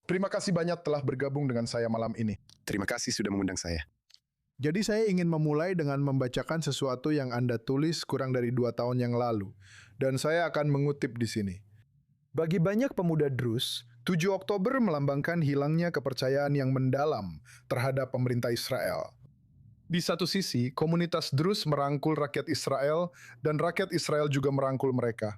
Terima kasih banyak telah bergabung dengan saya malam ini. Terima kasih sudah mengundang saya. Jadi saya ingin memulai dengan membacakan sesuatu yang Anda tulis kurang dari 2 tahun yang lalu. Dan saya akan mengutip di sini. Bagi banyak pemuda Druze, 7 Oktober melambangkan hilangnya kepercayaan yang mendalam terhadap pemerintah Israel. Di satu sisi, komunitas Druze merangkul rakyat Israel, dan rakyat Israel juga merangkul mereka.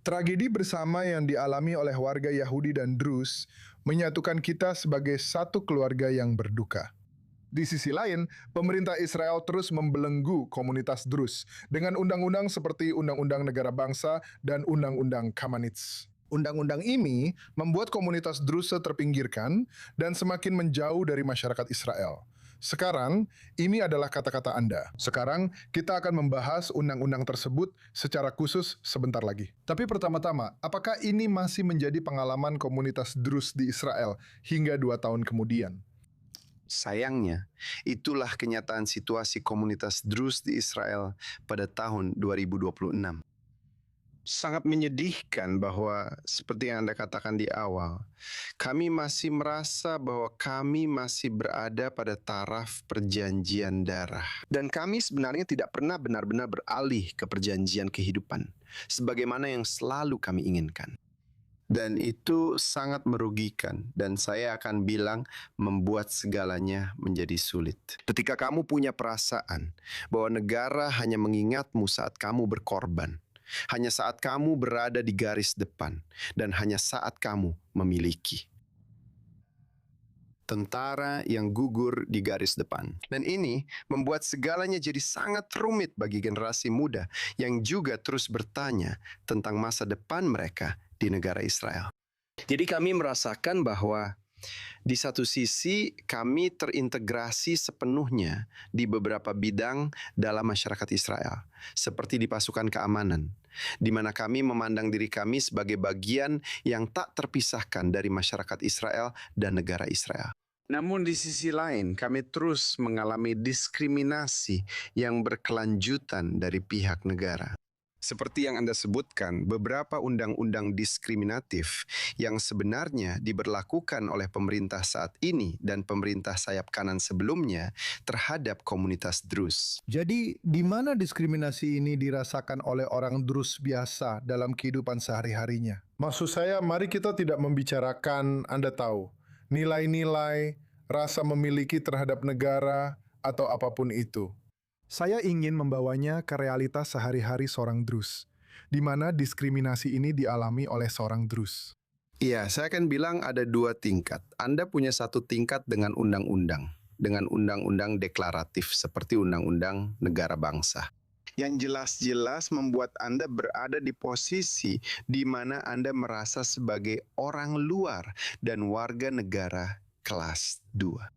Tragedi bersama yang dialami oleh warga Yahudi dan Druze menyatukan kita sebagai satu keluarga yang berduka. Di sisi lain, pemerintah Israel terus membelenggu komunitas Druze dengan undang-undang seperti Undang-Undang Negara Bangsa dan Undang-Undang Kamanitz. Undang-undang ini membuat komunitas Druze terpinggirkan dan semakin menjauh dari masyarakat Israel. Sekarang, ini adalah kata-kata Anda. Sekarang, kita akan membahas undang-undang tersebut secara khusus sebentar lagi. Tapi pertama-tama, apakah ini masih menjadi pengalaman komunitas Druze di Israel hingga 2 tahun kemudian? Sayangnya, itulah kenyataan situasi komunitas Druze di Israel pada tahun 2026. Sangat menyedihkan bahwa seperti yang Anda katakan di awal, kami masih merasa bahwa kami masih berada pada taraf perjanjian darah. Dan kami sebenarnya tidak pernah benar-benar beralih ke perjanjian kehidupan, sebagaimana yang selalu kami inginkan. Dan itu sangat merugikan, dan saya akan bilang membuat segalanya menjadi sulit. Ketika kamu punya perasaan bahwa negara hanya mengingatmu saat kamu berkorban, hanya saat kamu berada di garis depan, dan hanya saat kamu memiliki. Tentara yang gugur di garis depan. Dan ini membuat segalanya jadi sangat rumit bagi generasi muda yang juga terus bertanya tentang masa depan mereka di negara Israel. Jadi kami merasakan bahwa di satu sisi kami terintegrasi sepenuhnya di beberapa bidang dalam masyarakat Israel, seperti di pasukan keamanan, di mana kami memandang diri kami sebagai bagian yang tak terpisahkan dari masyarakat Israel dan negara Israel. Namun di sisi lain, kami terus mengalami diskriminasi yang berkelanjutan dari pihak negara. Seperti yang Anda sebutkan, beberapa undang-undang diskriminatif yang sebenarnya diberlakukan oleh pemerintah saat ini dan pemerintah sayap kanan sebelumnya terhadap komunitas Druze. Jadi, di mana diskriminasi ini dirasakan oleh orang Druze biasa dalam kehidupan sehari-harinya? Maksud saya, mari kita tidak membicarakan, Anda tahu, nilai-nilai, rasa memiliki terhadap negara, atau apapun itu. Saya ingin membawanya ke realitas sehari-hari seorang Druze, di mana diskriminasi ini dialami oleh seorang Druze. Iya, saya akan bilang ada 2 tingkat. Anda punya satu tingkat dengan undang-undang deklaratif seperti Undang-Undang Negara Bangsa, yang jelas-jelas membuat Anda berada di posisi di mana Anda merasa sebagai orang luar dan warga negara kelas 2.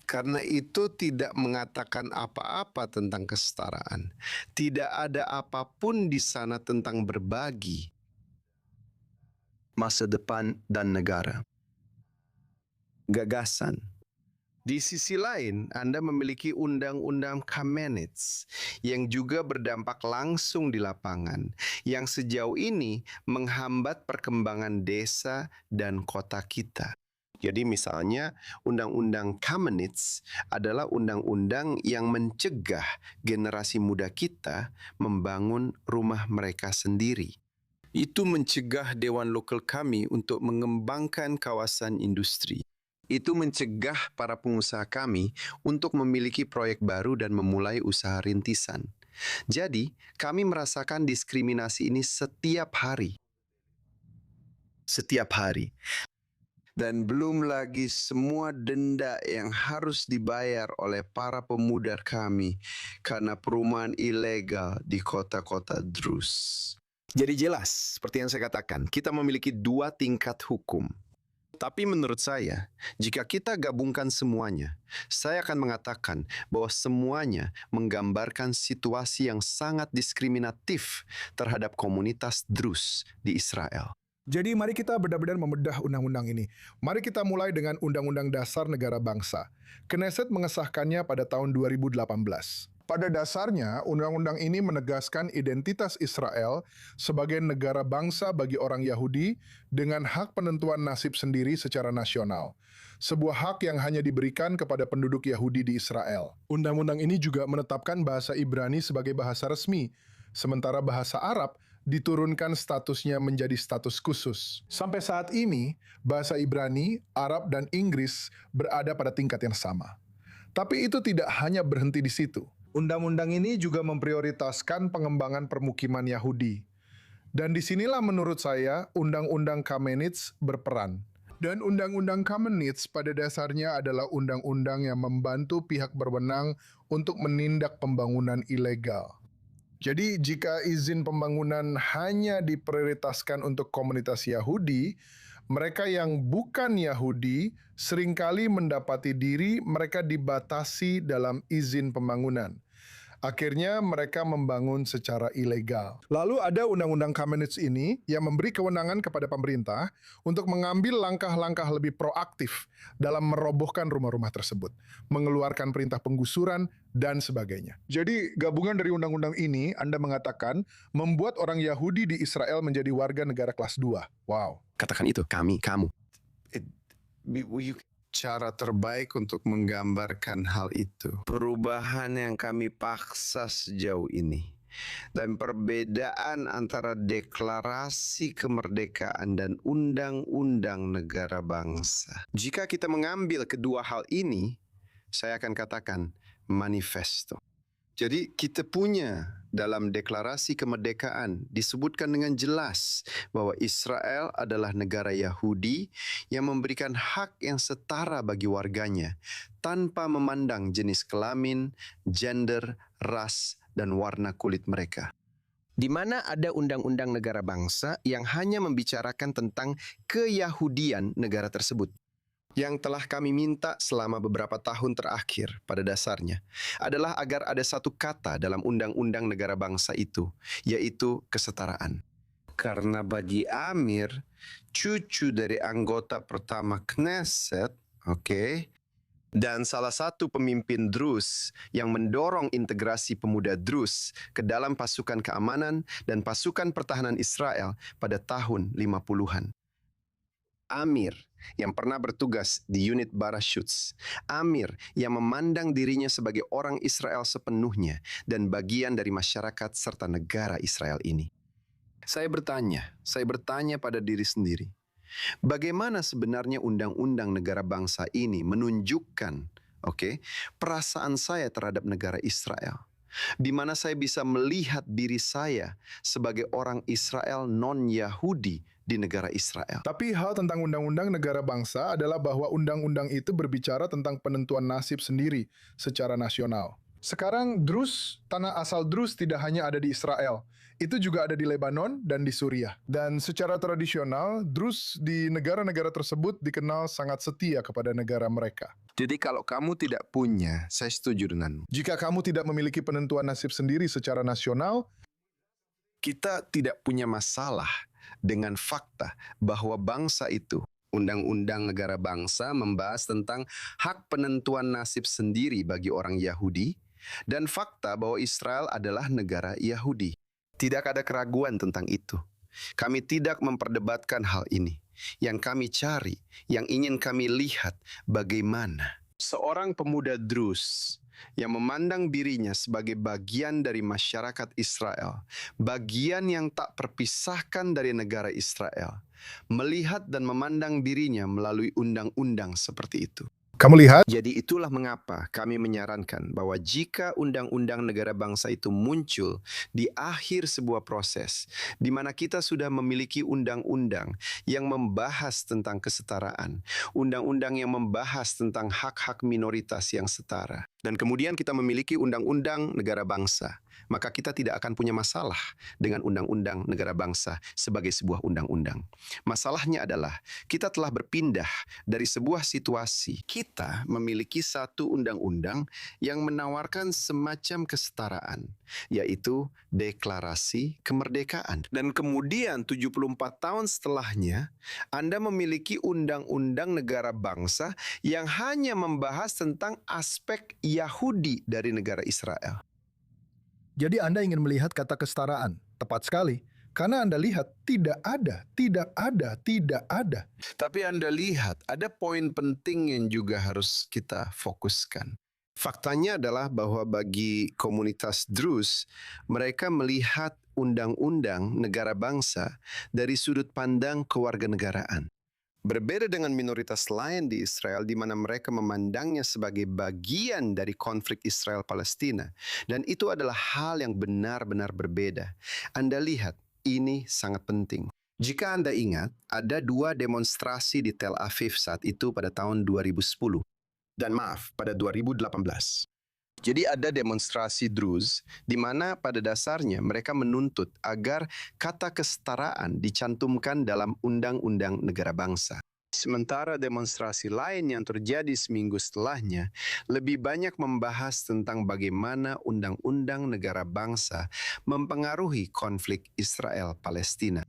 Karena itu tidak mengatakan apa-apa tentang kesetaraan. Tidak ada apapun di sana tentang berbagi, masa depan, dan negara. Gagasan. Di sisi lain, Anda memiliki Undang-Undang Kamanitz yang juga berdampak langsung di lapangan, yang sejauh ini menghambat perkembangan desa dan kota kita. Jadi misalnya Undang-Undang Kamanitz adalah undang-undang yang mencegah generasi muda kita membangun rumah mereka sendiri. Itu mencegah dewan lokal kami untuk mengembangkan kawasan industri. Itu mencegah para pengusaha kami untuk memiliki proyek baru dan memulai usaha rintisan. Jadi, kami merasakan diskriminasi ini setiap hari. Setiap hari. Dan belum lagi semua denda yang harus dibayar oleh para pemuda kami karena perumahan ilegal di kota-kota Druze. Jadi jelas, seperti yang saya katakan, kita memiliki 2 tingkat hukum. Tapi menurut saya, jika kita gabungkan semuanya, saya akan mengatakan bahwa semuanya menggambarkan situasi yang sangat diskriminatif terhadap komunitas Druze di Israel. Jadi mari kita benar-benar membedah undang-undang ini. Mari kita mulai dengan Undang-Undang Dasar Negara Bangsa. Knesset mengesahkannya pada tahun 2018. Pada dasarnya, undang-undang ini menegaskan identitas Israel sebagai negara bangsa bagi orang Yahudi dengan hak penentuan nasib sendiri secara nasional. Sebuah hak yang hanya diberikan kepada penduduk Yahudi di Israel. Undang-undang ini juga menetapkan bahasa Ibrani sebagai bahasa resmi, sementara bahasa Arab diturunkan statusnya menjadi status khusus. Sampai saat ini, bahasa Ibrani, Arab, dan Inggris berada pada tingkat yang sama. Tapi itu tidak hanya berhenti di situ. Undang-undang ini juga memprioritaskan pengembangan permukiman Yahudi. Dan disinilah menurut saya Undang-Undang Kamenitz berperan. Dan Undang-Undang Kamenitz pada dasarnya adalah undang-undang yang membantu pihak berwenang untuk menindak pembangunan ilegal. Jadi jika izin pembangunan hanya diprioritaskan untuk komunitas Yahudi, mereka yang bukan Yahudi seringkali mendapati diri mereka dibatasi dalam izin pembangunan. Akhirnya mereka membangun secara ilegal. Lalu ada Undang-Undang Kamenitz ini yang memberi kewenangan kepada pemerintah untuk mengambil langkah-langkah lebih proaktif dalam merobohkan rumah-rumah tersebut, mengeluarkan perintah penggusuran, dan sebagainya. Jadi gabungan dari undang-undang ini, Anda mengatakan, membuat orang Yahudi di Israel menjadi warga negara kelas 2. Wow. Katakan itu, kami, kamu. Cara terbaik untuk menggambarkan hal itu. Perubahan yang kami paksa sejauh ini. Dan perbedaan antara deklarasi kemerdekaan dan undang-undang negara bangsa. Jika kita mengambil kedua hal ini, saya akan katakan manifesto. Jadi kita punya dalam deklarasi kemerdekaan disebutkan dengan jelas bahwa Israel adalah negara Yahudi yang memberikan hak yang setara bagi warganya tanpa memandang jenis kelamin, gender, ras, dan warna kulit mereka. Di mana ada undang-undang negara bangsa yang hanya membicarakan tentang keyahudian negara tersebut. Yang telah kami minta selama beberapa tahun terakhir pada dasarnya adalah agar ada satu kata dalam undang-undang negara bangsa itu, yaitu kesetaraan. Karena bagi Amir, cucu dari anggota pertama Knesset, dan salah satu pemimpin Druze yang mendorong integrasi pemuda Druze ke dalam pasukan keamanan dan pasukan pertahanan Israel pada tahun 50-an. Amir yang pernah bertugas di unit Barashutz. Amir yang memandang dirinya sebagai orang Israel sepenuhnya dan bagian dari masyarakat serta negara Israel ini. Saya bertanya pada diri sendiri, bagaimana sebenarnya undang-undang negara bangsa ini menunjukkan perasaan saya terhadap negara Israel? Di mana saya bisa melihat diri saya sebagai orang Israel non-Yahudi di negara Israel. Tapi hal tentang undang-undang negara bangsa adalah bahwa undang-undang itu berbicara tentang penentuan nasib sendiri secara nasional. Sekarang tanah asal Druze tidak hanya ada di Israel. Itu juga ada di Lebanon dan di Suriah. Dan secara tradisional, Druze di negara-negara tersebut dikenal sangat setia kepada negara mereka. Jadi kalau kamu tidak punya, saya setuju denganmu. Jika kamu tidak memiliki penentuan nasib sendiri secara nasional, kita tidak punya masalah dengan fakta bahwa bangsa itu, Undang-Undang Negara Bangsa membahas tentang hak penentuan nasib sendiri bagi orang Yahudi, dan fakta bahwa Israel adalah negara Yahudi. Tidak ada keraguan tentang itu. Kami tidak memperdebatkan hal ini. Yang kami cari, yang ingin kami lihat, bagaimana seorang pemuda Druze yang memandang dirinya sebagai bagian dari masyarakat Israel, bagian yang tak terpisahkan dari negara Israel, melihat dan memandang dirinya melalui undang-undang seperti itu. kamu lihat? Jadi itulah mengapa kami menyarankan bahwa jika undang-undang negara bangsa itu muncul di akhir sebuah proses, di mana kita sudah memiliki undang-undang yang membahas tentang kesetaraan, undang-undang yang membahas tentang hak-hak minoritas yang setara, dan kemudian kita memiliki undang-undang negara bangsa, maka kita tidak akan punya masalah dengan undang-undang negara bangsa sebagai sebuah undang-undang. Masalahnya adalah kita telah berpindah dari sebuah situasi kita memiliki satu undang-undang yang menawarkan semacam kesetaraan, yaitu deklarasi kemerdekaan. Dan kemudian 74 tahun setelahnya, Anda memiliki undang-undang negara bangsa yang hanya membahas tentang aspek Yahudi dari negara Israel. Jadi Anda ingin melihat kata kesetaraan. Tepat sekali. Karena Anda lihat tidak ada, tidak ada, tidak ada. Tapi Anda lihat, ada poin penting yang juga harus kita fokuskan. Faktanya adalah bahwa bagi komunitas Druze, mereka melihat undang-undang negara bangsa dari sudut pandang kewarganegaraan. Berbeda dengan minoritas lain di Israel di mana mereka memandangnya sebagai bagian dari konflik Israel-Palestina. Dan itu adalah hal yang benar-benar berbeda. Anda lihat, ini sangat penting. Jika Anda ingat, ada 2 demonstrasi di Tel Aviv saat itu pada tahun 2010. Dan maaf, pada 2018. Jadi ada demonstrasi Druze di mana pada dasarnya mereka menuntut agar kata kesetaraan dicantumkan dalam undang-undang negara bangsa. Sementara demonstrasi lain yang terjadi seminggu setelahnya lebih banyak membahas tentang bagaimana undang-undang negara bangsa mempengaruhi konflik Israel-Palestina.